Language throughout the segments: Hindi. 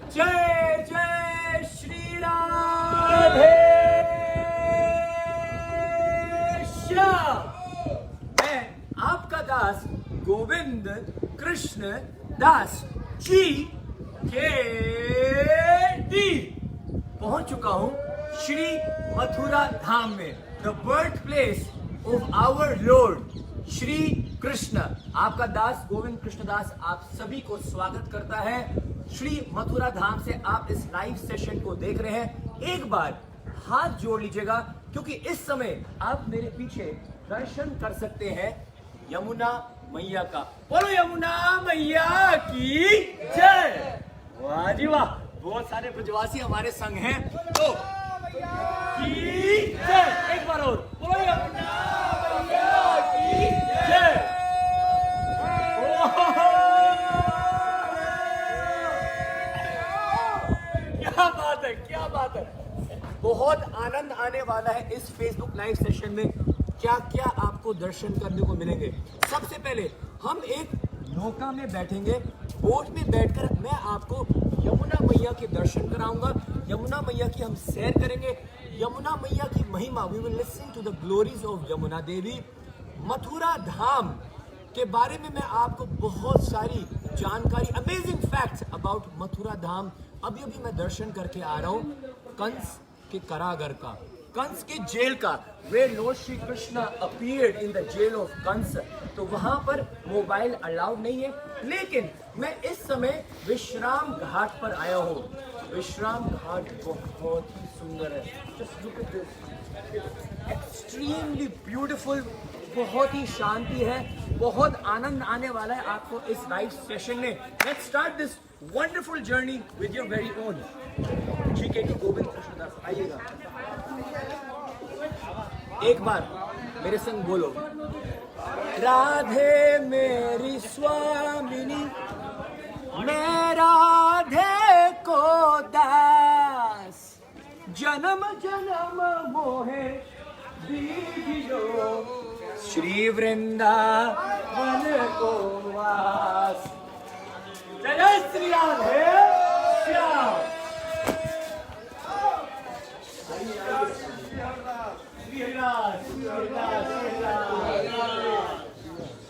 जय जय श्री राधे श्याम। मैं आपका दास गोविंद कृष्ण दास जी के डी पहुंच चुका हूं श्री मथुरा धाम में, the birth place of our lord Shri Krishna. आपका दास गोविंद कृष्ण दास आप सभी को स्वागत करता है श्री मथुरा धाम से। आप इस लाइव सेशन को देख रहे हैं, एक बार हाथ जोड़ लीजिएगा क्योंकि इस समय आप मेरे पीछे दर्शन कर सकते हैं यमुना मैया का। बोलो यमुना मैया की जय। वाह जी वाह, बहुत सारे ब्रजवासी हमारे संग हैं तो की जय। एक बार और बोलो यमुना मैया की जय। क्या बात है, क्या बात है। बहुत आनंद आने वाला है इस फेसबुक लाइव सेशन में। क्या क्या आपको दर्शन करने को मिलेंगे। सबसे पहले हम एक नौका में बैठेंगे, बोट में बैठकर मैं आपको यमुना मैया के दर्शन कराऊंगा। यमुना मैया की हम सैर करेंगे, यमुना मैया की महिमा, we will listen to the glories of Yamuna Devi. Mathura धाम के बारे में मैं आपको बहुत सारी जानकारी, अमेजिंग फैक्ट्स अबाउट मथुरा धाम। अभी अभी मैं दर्शन करके आ रहा हूँ कंस के कारागार का, कंस के जेल का, where Lord Shri Krishna appeared in the jail of Kans. तो वहां पर मोबाइल अलाउड नहीं है, लेकिन मैं इस समय विश्राम घाट पर आया हूँ। विश्राम घाट बहुत ही सुंदर है, just look at this, extremely beautiful, बहुत ही शांति है, बहुत आनंद आने वाला है आपको इस लाइव सेशन में। Let's start this wonderful journey with your very own GKD Govind Krishna दास। आइएगा एक बार मेरे संग बोलो, राधे मेरी स्वामिनी, मैं राधे को दास, जन्म जन्म मोहे दीजियो, श्री वृंदावन को वास। जय जय श्री राधे श्याम।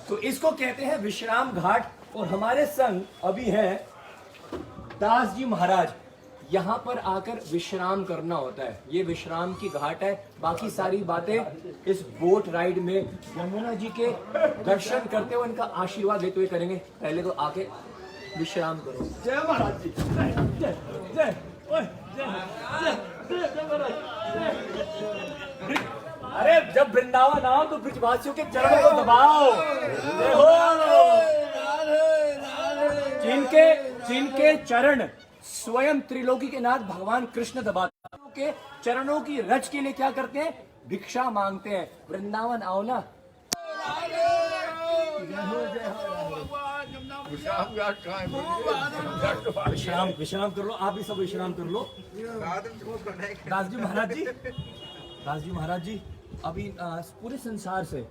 तो इसको कहते हैं विश्राम घाट। और हमारे संग अभी हैं दास जी महाराज। यहाँ पर आकर विश्राम करना होता है, ये विश्राम की घाट है। बाकी सारी बातें इस बोट राइड में यमुना जी के दर्शन करते हुए उनका आशीर्वाद लेते हुए करेंगे। पहले तो आके विश्राम करो। जय महाराज जी, जय जय जय जय जय महाराज। अरे जब वृंदावन आओ तो ब्रजवासियों के चरणों को दबाओ। जिनके चरण स्वयं त्रिलोकी के नाथ भगवान कृष्ण दबाते हैं, के चरणों की रज के लिए क्या करते हैं, भिक्षा मांगते हैं। वृंदावन आओ ना। विश्राम कर लो, आप भी सब विश्राम कर लो। दास जी महाराज जी अभी पूरे संसार से,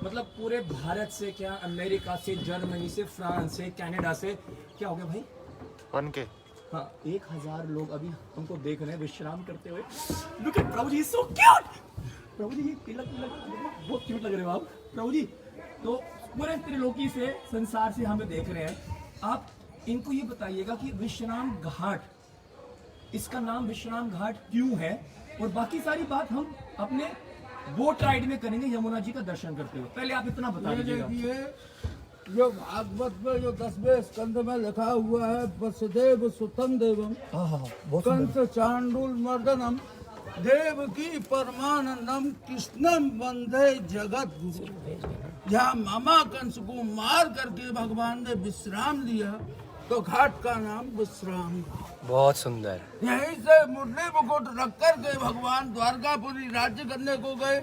मतलब पूरे भारत से, क्या अमेरिका से, जर्मनी से, फ्रांस से, कनाडा से, क्या हो गया भाई, बन के हाँ 1000 लोग अभी हमको देख रहे हैं विश्राम करते हुए। Look at Prabhu ji, so cute। प्रभु जी तिलक बहुत क्यूट लग रहे हो आप प्रभु जी। तो पूरे त्रिलोकी से, संसार से हमें देख रहे हैं। आप इनको ये बताइएगा कि विश्राम घाट, इसका नाम विश्राम घाट क्यों है, और बाकी सारी बात हम अपने बोट राइड में करेंगे यमुना जी का दर्शन करते हुए। पहले आप इतना बता दीजिएगा। जो भागवत में जो 10वें स्कंद में लिखा हुआ है, वसुदेव सुतम देवम कंस चांडूल मर्दनम देवकी परमानंदम कृष्णम वंदे जगत गुरु। जहाँ मामा कंस को मार करके भगवान ने विश्राम लिया, तो घाट का नाम विश्राम। बहुत सुंदर। यहीं से मुरली मुकुट रख कर के भगवान द्वारकापुरी राज्य करने को गए,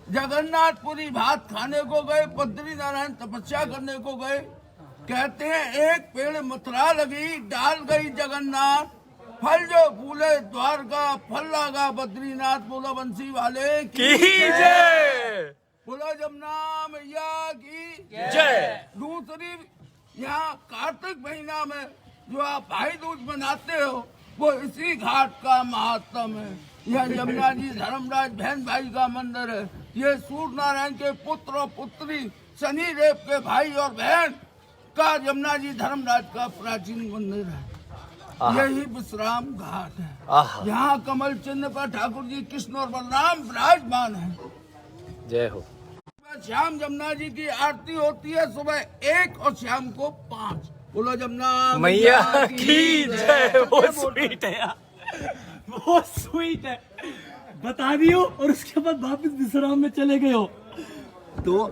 जगन्नाथपुरी भात खाने को गए, बद्री नारायण तपस्या करने को गए। कहते हैं एक पेड़ मथुरा लगी, डाल गई जगन्नाथ, फल जो फूले द्वारका, फल लगा बद्रीनाथ। बोलो बंसी वाले की जय। बोलो जमुना मैया की जय। दूसरी, यहाँ कार्तिक महीना में जो आप भाई दूज मनाते हो वो इसी घाट का महात्म है। यह यमुना जी धर्मराज बहन भाई का मंदिर है। ये सूर्य नारायण के पुत्र और पुत्री शनि देव के भाई और बहन का यमुना जी धर्मराज का प्राचीन मंदिर है। यही विश्राम घाट है। यहाँ कमल चिन्ह पर ठाकुर जी कृष्ण और बलराम विराजमान है। जय हो। शाम यमुना जी की आरती होती है सुबह 1 और शाम को 5। बोलो यमुना मैया की जय। बहुत स्वीट है यार, बहुत स्वीट है। बता दियो और उसके बाद वापस विश्राम में चले गए हो। तो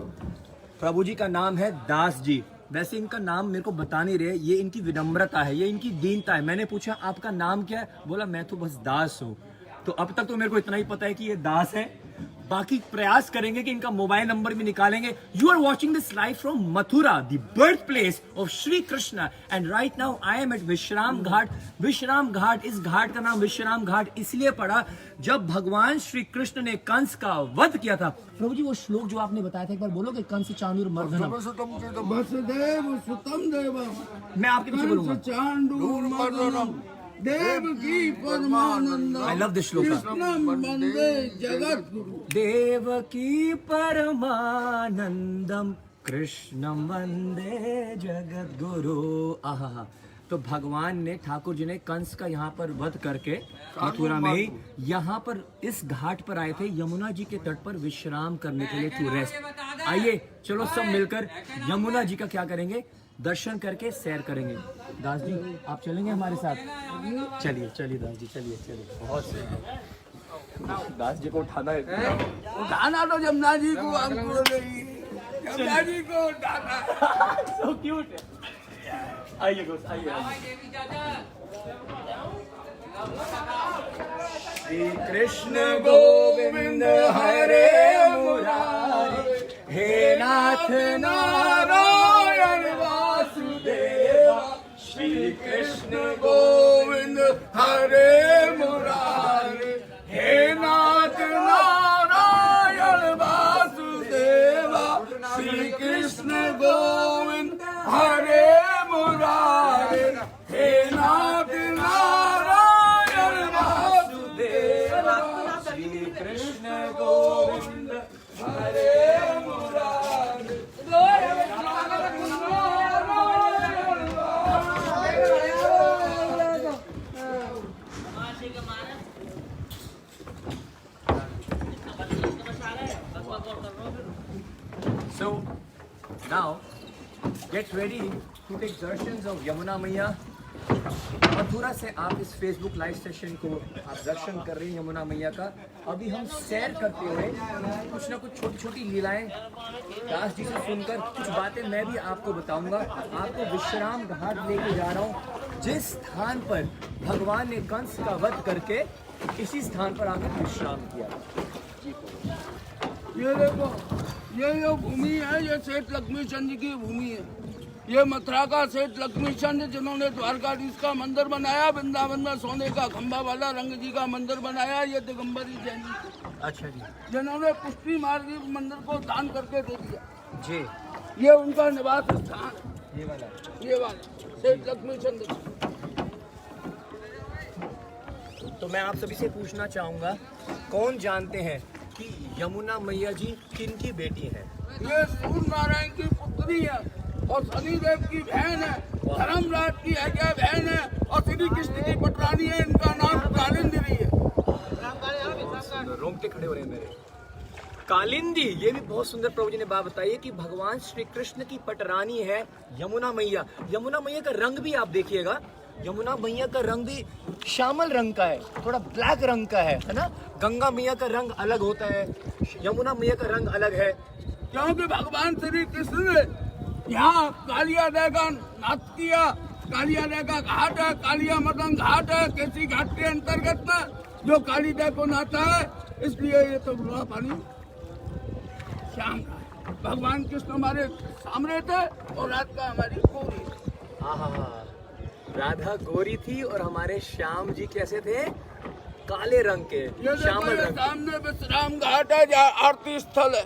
प्रभु जी का नाम है दास जी। वैसे इनका नाम मेरे को बता नहीं रहे, ये इनकी विनम्रता है, ये इनकी दीनता है। मैंने पूछा आपका नाम क्या है, बोला मैं तो बस दास हूँ। तो अब तक तो मेरे को इतना ही पता है कि ये दास है। बाकी प्रयास करेंगे कि इनका मोबाइल नंबर भी निकालेंगे। You are watching this live from Mathura, the birth place of Shri Krishna, and right now I am at Vishram Ghat. Vishram Ghat, इस घाट का नाम विश्राम घाट इसलिए पड़ा जब भगवान श्री कृष्ण ने कंस का वध किया था। प्रभु जी वो श्लोक जो आपने बताया था एक बार बोलोगे, कंस चाणूर मर्दनम। वसुदेव सुतम देवम मैं आपके पीछे बोलूंगा। चांडूल मर्दनम देव की परमानंदम। आई लव दिस श्लोक। कृष्णम वंदे जगत गुरु। देव की परमानंदम कृष्णम वंदे जगत गुरु। आहा। तो भगवान ने, ठाकुर जी ने कंस का यहाँ पर वध करके मथुरा में ही यहाँ पर इस घाट पर आए थे, यमुना जी के तट पर विश्राम करने के लिए, टू रेस्ट। आइए चलो सब मिलकर यमुना जी का क्या करेंगे, दर्शन करके सैर करेंगे। दास जी आप चलेंगे हमारे साथ? चलिए चलिए दास जी, चलिए चलिए। बहुत सही। दास जी को उठाना है। उठाना तो यमुना जी को, हमको नहीं, यमुना जी को उठाना। So cute. आइए दोस्त, आइए। श्री कृष्ण गोविंद हरे मुरारी, हे नाथ नारायण वासुदेवा। श्री कृष्ण गोविंद हरे मुरारी, हे नाथ नारायण वासुदेवा। श्री कृष्ण गोविंद हरे मुरारी, हे नाथ नारायण वासुदेवा। श्री कृष्ण गोविंद हरे Murari. So now get ready to take दर्शंस of Yamuna मैया। मथुरा से आप इस फेसबुक लाइव सेशन को आप दर्शन कर रहे हैं यमुना मैया का। अभी हम सैर करते हुए कुछ ना कुछ छोटी छोटी लीलाएं दास जी से सुनकर कुछ बातें मैं भी आपको बताऊंगा। आपको विश्राम घाट लेके जा रहा हूँ, जिस स्थान पर भगवान ने कंस का वध करके इसी स्थान पर आकर विश्राम किया। ये देखो, ये जो भूमि है ये सेठ लक्ष्मी चंद की भूमि है। ये मथुरा का सेठ लक्ष्मी चंद जिन्होंने द्वारकाधीश का मंदिर बनाया, वृंदावन में सोने का खंभा वाला रंग जी का मंदिर बनाया, ये दिगंबरी जैन जी। अच्छा जी। जिन्होंने पुष्टि मार्ग मंदिर को दान करके दे दिया जी। ये उनका निवास स्थान, ये वाला सेठ लक्ष्मी चंद। तो मैं आप सभी से पूछना चाहूंगा, कौन जानते हैं कि यमुना मैया जी किनकी बेटी है? ये सूर्य नारायण की पुत्री है और शनि देव की बहन है, धर्मराज की आज्ञा बहन है और श्री कृष्ण की पटरानी है। इनका नाम कालिंदी है। रोंगटे खड़े हो रहे हैं मेरे। कालिंदी, ये भी बहुत सुंदर प्रभु जी ने बात बताई है कि भगवान श्री कृष्ण की पटरानी है यमुना मैया। यमुना मैया का रंग भी आप देखिएगा, यमुना मैया का रंग भी श्यामल रंग का है, थोड़ा ब्लैक रंग का है ना। गंगा मैया का रंग अलग होता है, यमुना मैया का रंग अलग है, क्योंकि भगवान श्री कृष्ण ने यहाँ कालिया दह का नाथ किया। कालिया दह का घाट है, कालिया मदन घाट है, केसी घाट के अंतर्गत में जो काली दह को नहाता है, इसलिए ये तो बुरा पानी शाम का है। भगवान कृष्ण हमारे सामने थे और रात का हमारी गोरी। राधा गोरी थी और हमारे श्याम जी कैसे थे? काले रंग के, ये श्यामल देखो, रंग। सामने विश्राम घाट है जहाँ आरती स्थल है।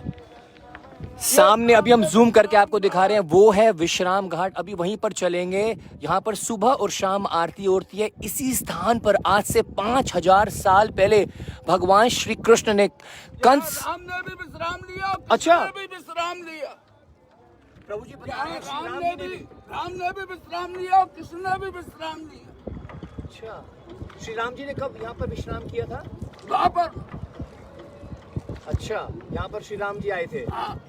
सामने अभी हम जूम करके आपको दिखा रहे हैं, वो है विश्राम घाट। अभी वहीं पर चलेंगे। यहाँ पर सुबह और शाम आरती होती है। इसी स्थान पर आज से 5000 साल पहले भगवान श्री कृष्ण ने कंस, राम ने भी विश्राम लिया, अच्छा। कृष्ण ने भी विश्राम लिया। प्रभु जी बता यहाँ रहे हैं श्री राम राम ने जी ने भी भी। विश्राम लिया, कृष्ण ने भी विश्राम लिया। अच्छा, श्री राम जी ने कब यहाँ पर विश्राम किया था? वहाँ पर अच्छा, यहाँ पर श्री राम जी आए थे। हाँ,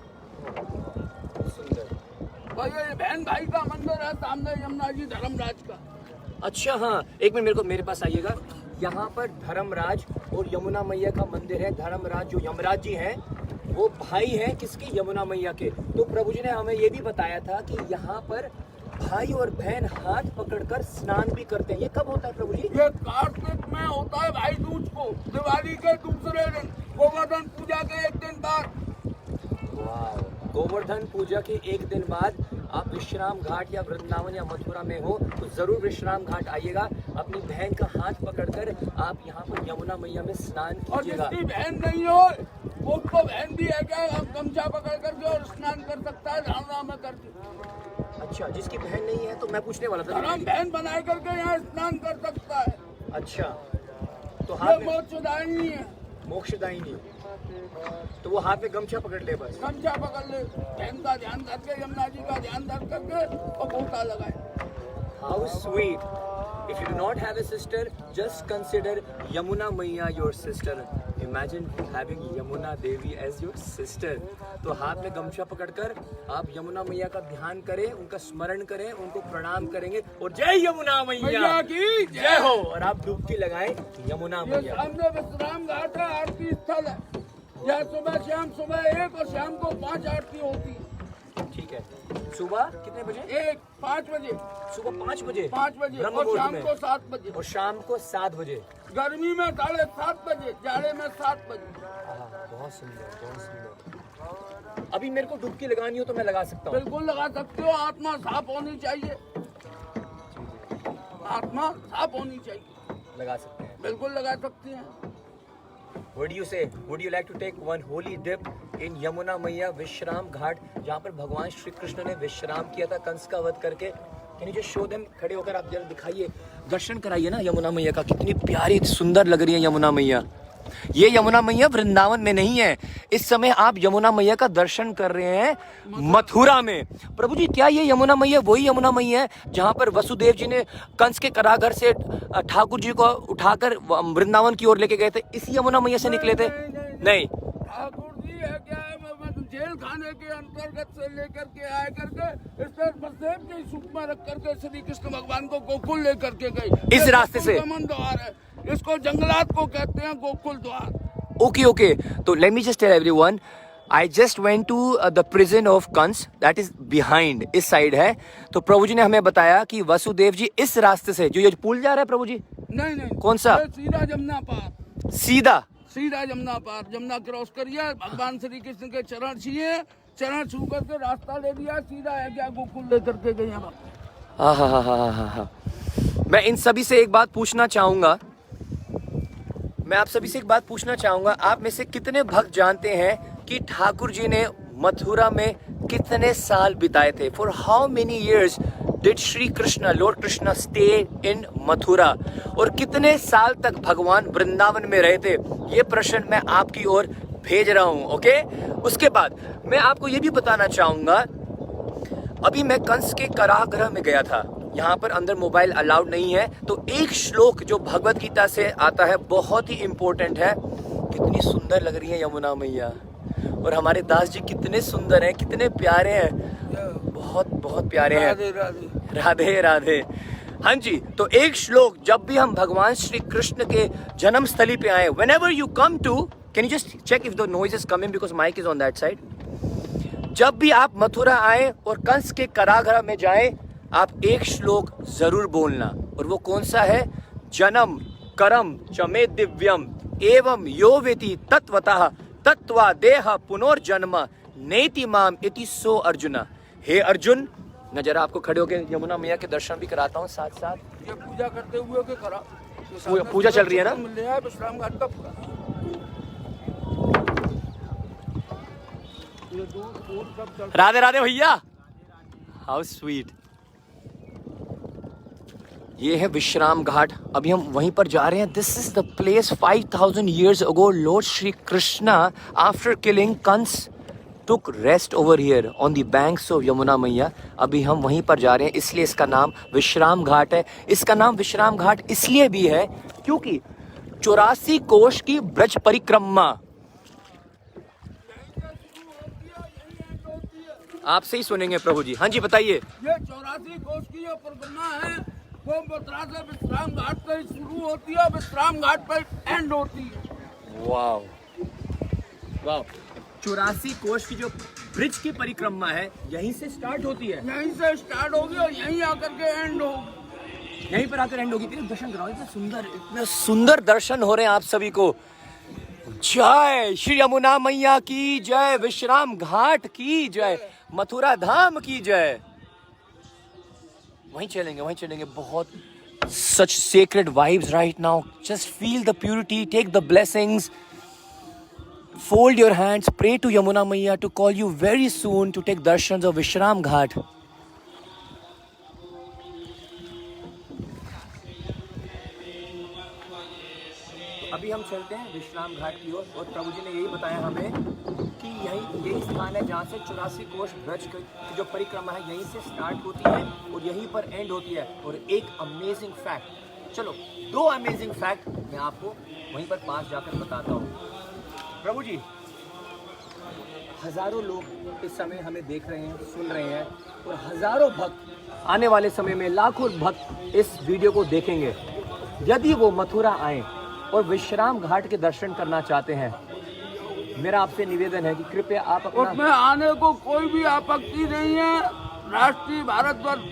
सुंदर। और ये बहन भाई का मंदिर है सामने, यमुना जी धर्मराज का। अच्छा हाँ, एक मिनट मेरे पास आइएगा। यहाँ पर धर्मराज और यमुना मैया का मंदिर है। धर्मराज जो यमराज जी हैं वो भाई हैं किसके? यमुना मैया के। तो प्रभु जी ने हमें ये भी बताया था कि यहाँ पर भाई और बहन हाथ पकड़कर स्नान भी करते हैं। ये कब होता है प्रभु जी? ये कार्तिक में होता है भाई दूज को, दिवाली के दूसरे दिन, गोवर्धन पूजा के एक दिन बाद। गोवर्धन पूजा के एक दिन बाद आप विश्राम घाट या वृंदावन या मथुरा में हो तो जरूर विश्राम घाट आइएगा। अपनी बहन का हाथ पकड़कर आप यहाँ पर यमुना मैया में स्नान और कीजिएगा। जिसकी बहन नहीं हो वो तो बहन भी है क्या, हम गमछा पकड़ करके और स्नान कर सकता है धारणा में करके। अच्छा, जिसकी बहन नहीं है तो मैं पूछने वाला था। धर्म बहन बनाए करके यहाँ स्नान कर सकता है। अच्छा, तो ये हाथ में मोक्षदायिनी है। मोक्षदायिनी, तो वो हाथ में गमछा पकड़ ले बस। गमछा पकड़ ले, बहन का ध्यान करके, यमुना जी का ध्यान धर करके और गोता लगाए। How sweet! If you do not have a sister, just consider Yamuna Maiya your sister. Imagine having Yamuna Devi as your sister. तो हाथ में गमछा पकड़कर आप यमुना मैया का ध्यान करें, उनका स्मरण करें, उनको प्रणाम करेंगे और जय यमुना मैया मैया की जय हो। और आप डुबकी लगाएं यमुना ये मैया। सामने विश्राम घाट है, आरती स्थल है। यहाँ सुबह शाम, सुबह 1 और शाम को 5 आरती होती है। ठीक है, सुबह कितने बजे? 1, 5 बजे, सुबह 5 बजे, 5 बजे ब्रह्म और मुहूर्त शाम में। को 7 बजे। और शाम को 7 बजे। गर्मी में 7:30 बजे, जाड़े में 7 बजे। बहुत सुंदर, बहुत सुंदर। अभी मेरे को डुबकी लगानी हो तो मैं लगा सकता हूँ? बिल्कुल लगा सकते हो, आत्मा साफ होनी चाहिए। आत्मा साफ होनी चाहिए, लगा सकते हैं। बिल्कुल लगा सकते हैं। What do you say? Would you like to take one holy dip in Yamuna Maiya Vishram Ghat, जहाँ पर भगवान श्री कृष्ण ने विश्राम किया था कंस का वध करके? Can you just show them? खड़े होकर आप जरा दिखाइए, दर्शन कराइए ना यमुना मैया का। कितनी प्यारी सुंदर लग रही है यमुना मैया। ये यमुना मैया वृंदावन में नहीं है, इस समय आप यमुना मैया का दर्शन कर रहे हैं मथुरा में। प्रभु जी, क्या ये यमुना मैया वही यमुना मैया है जहाँ पर वसुदेव जी ने कंस के कारागार से ठाकुर जी को उठाकर वृंदावन की ओर लेके गए थे? इसी यमुना मैया से निकले थे? नहीं, ठाकुर जी है क्या है, जेल खाने के अंतर्गत से लेकर के आए करके इस पर वसुदेव के सूप में रख करके श्री कृष्ण भगवान को गोकुल लेकर के गए। इस रास्ते से गमन द्वार है, इसको जंगलात को कहते हैं गोकुल द्वार। ओके ओके, तो let me just tell everyone, I just went to the prison of Kans, that is behind, इस साइड है। तो प्रभु जी ने हमें बताया कि वसुदेव जी इस रास्ते से, जो ये पुल जा रहा है प्रभु जी, नहीं, कौन सा? ये सीधा जमुना पार, सीधा जमुना पार, जमुना क्रॉस करिए, भगवान श्री कृष्ण के चरण छुए, चरण छू करके रास्ता ले लिया, सीधा है क्या गोकुल लेकर के गए। हाँ। मैं इन सभी से एक बात पूछना चाहूंगा, आप में से कितने भक्त जानते हैं कि ठाकुर जी ने मथुरा में कितने साल बिताए थे? For how many years did Shri Krishna, Lord Krishna, stay in Mathura? और कितने साल तक भगवान वृंदावन में रहे थे? ये प्रश्न मैं आपकी ओर भेज रहा हूं। ओके, उसके बाद मैं आपको ये भी बताना चाहूंगा, अभी मैं कंस के कारागृह में गया था। यहाँ पर अंदर मोबाइल अलाउड नहीं है। तो एक श्लोक जो भगवत गीता से आता है, बहुत ही इंपॉर्टेंट है। कितनी सुंदर लग रही है यमुना मैया, और हमारे दास जी कितने सुंदर हैं, कितने प्यारे हैं, बहुत बहुत प्यारे हैं। राधे राधे। हाँ जी, तो एक श्लोक, जब भी हम भगवान श्री कृष्ण के जन्म स्थली पे आए, whenever you come to, can you just check if the noise is coming because mic is on that side? जब भी आप मथुरा आए और कंस के कारागृह में जाएं, आप एक श्लोक जरूर बोलना, और वो कौन सा है? जन्म करम चमे दिव्यम एवं यो वेति तत्वतः तत्वा देह पुनर्जन्म नेति माम इति सो अर्जुन। हे अर्जुन, मैं जरा आपको खड़े होकर यमुना मैया के दर्शन भी कराता हूँ साथ साथ। ये पूजा करते हुए के करा, पूजा चल रही है ना? मिल रहा है विश्राम घाट का पूरा। ये दो और सब चल राधे राधे भैया, हाउ स्वीट। ये है विश्राम घाट, अभी हम वहीं पर जा रहे हैं। This is the place 5000 years ago Lord Shri Krishna after killing Kans took rest over here on the banks of Yamuna Maiya। अभी हम वहीं पर जा रहे हैं, इसलिए इसका नाम विश्राम घाट है। इसका नाम विश्राम घाट इसलिए भी है क्योंकि 84 कोष की ब्रज परिक्रमा, आपसे ही सुनेंगे प्रभु जी। हाँ जी बताइए। ये 84 कोष की जो परिक्रमा है वो मथुरा से विश्राम घाट पर शुरू होती है, विश्राम घाट पर एंड होती है। वाव वाव, 84 कोष की जो ब्रिज की परिक्रमा है यहीं से स्टार्ट होती है, यहीं से स्टार्ट होगी और यहीं आकर के एंड होगी। यहीं पर आकर एंड होगी। दर्शन कराओ, इतने सुंदर दर्शन हो रहे हैं आप सभी को। जय श्री यमुना मैया की जय, विश्राम घाट की जय, मथुरा धाम की जय। वहीं चलेंगे। बहुत such sacred vibes right now. Just feel the purity, take the blessings, fold your hands, pray to Yamuna Maiya to call you very soon to take darshans of Vishram Ghat. अभी हम चलते हैं विश्राम घाट की ओर और प्रभु जी ने यही बताया हमें कि यही स्थान है जहाँ से 84 कोष ब्रज की जो परिक्रमा है यहीं से स्टार्ट होती है और यहीं पर एंड होती है। और एक अमेजिंग फैक्ट, चलो 2 अमेजिंग फैक्ट मैं आपको वहीं पर पास जाकर बताता हूँ। प्रभु जी, हजारों लोग इस समय हमें देख रहे हैं, सुन रहे हैं और हजारों भक्त आने वाले समय में लाखों भक्त इस वीडियो को देखेंगे। यदि वो मथुरा आए और विश्राम घाट के दर्शन करना चाहते हैं, मेरा आपसे निवेदन है कि कृपया आप अपना उसमें आने को कोई भी आपत्ति नहीं है। राष्ट्रीय भारतवर्ष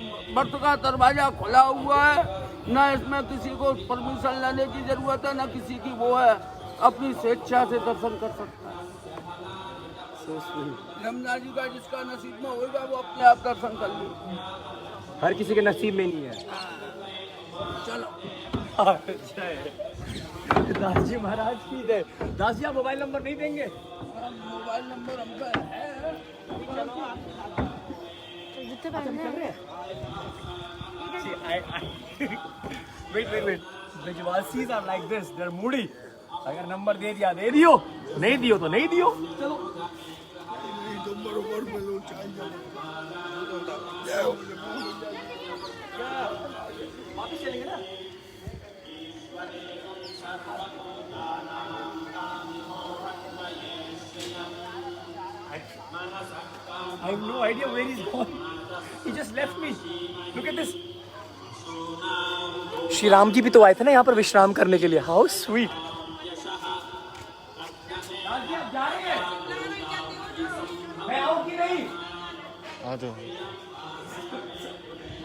का दरवाजा खुला हुआ है, न इसमें किसी को परमिशन लेने की जरूरत है, न किसी की वो है, अपनी स्वेच्छा से दर्शन कर सकता है। यमुना जी का जिसका नसीब में होगा वो अपने आप दर्शन कर ले, हर किसी के नसीब में नहीं है। चलो दास जी महाराज की जय। दास जी आप मोबाइल नंबर नहीं देंगे? मोबाइल नंबर हम पे है। Wait. Brajvasis are like this, they're moody. अगर नंबर दे दिया दे दियो, नहीं दियो तो नहीं दियो। चलो वापस चलेंगे ना। I have no idea where he's gone. He just left me. Look at this. Shri Ram ji भी तो आए थे ना यहाँ पर विश्राम करने के लिए। How sweet. मैं आऊँ कि नहीं? आ जाओ।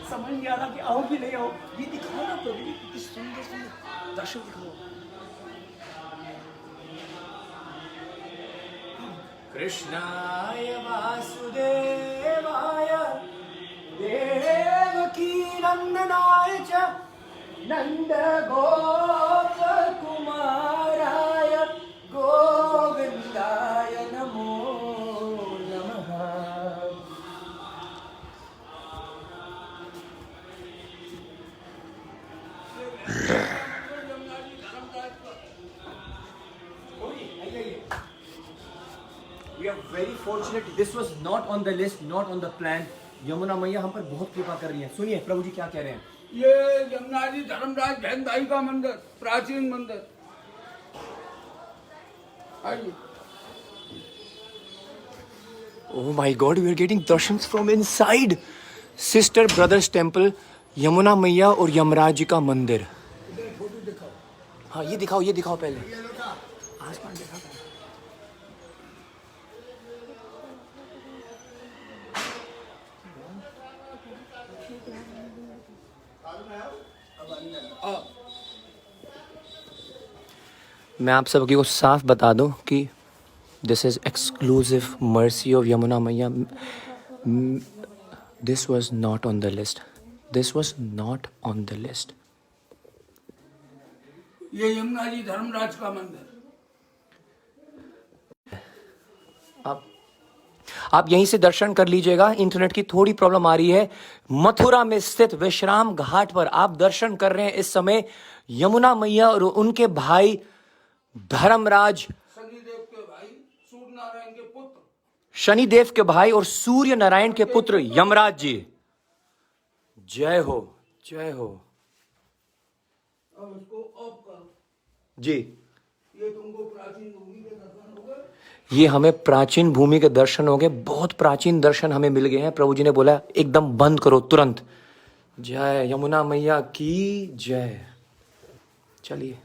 समझ नहीं आ रहा कि आऊँ कि नहीं आऊँ। ये दिखाओ ना प्रभु, कितनी सुंदर दर्शन दिखाओ। कृष्णाय वासुदेवाय देवकी नंदनाय च नंद गोप कुमाराय गोविंदाय नमो नमः। We are very fortunate. This was not on the list, not on the plan. Yamuna मैया हम पर बहुत कृपा कर रही है। सुनिए प्रभु जी क्या कह रहे हैं। ये यमुना जी धर्मराज बहन भाई का मंदिर, प्राचीन मंदिर। आइए। Oh my God, we are getting darshans from inside. Sister Brothers Temple, Yamuna मैया और यमराज जी का मंदिर। हाँ ये दिखाओ पहले। आसमान दिखाओ। मैं आप सबकी को साफ बता दूं कि this is exclusive mercy of Yamuna मैया। This was not on the list. ये यमुना जी धर्मराज का मंदिर। अब आप यहीं से दर्शन कर लीजिएगा। इंटरनेट की थोड़ी प्रॉब्लम आ रही है। मथुरा में स्थित विश्राम घाट पर आप दर्शन कर रहे हैं इस समय यमुना मैया और उनके भाई धर्मराज, शनिदेव के भाई सूर्य नारायण के पुत्र, शनिदेव के भाई और सूर्य नारायण के पुत्र यमराज जी। जय हो, जय हो। अब इसको ऑफ करो। जी, ये तुमको प्राचीन भूमि के दर्शन हो गए। ये हमें प्राचीन भूमि के दर्शन हो गए। बहुत प्राचीन दर्शन हमें मिल गए हैं। प्रभु जी ने बोला एकदम बंद करो तुरंत। जय यमुना मैया की जय। चलिए।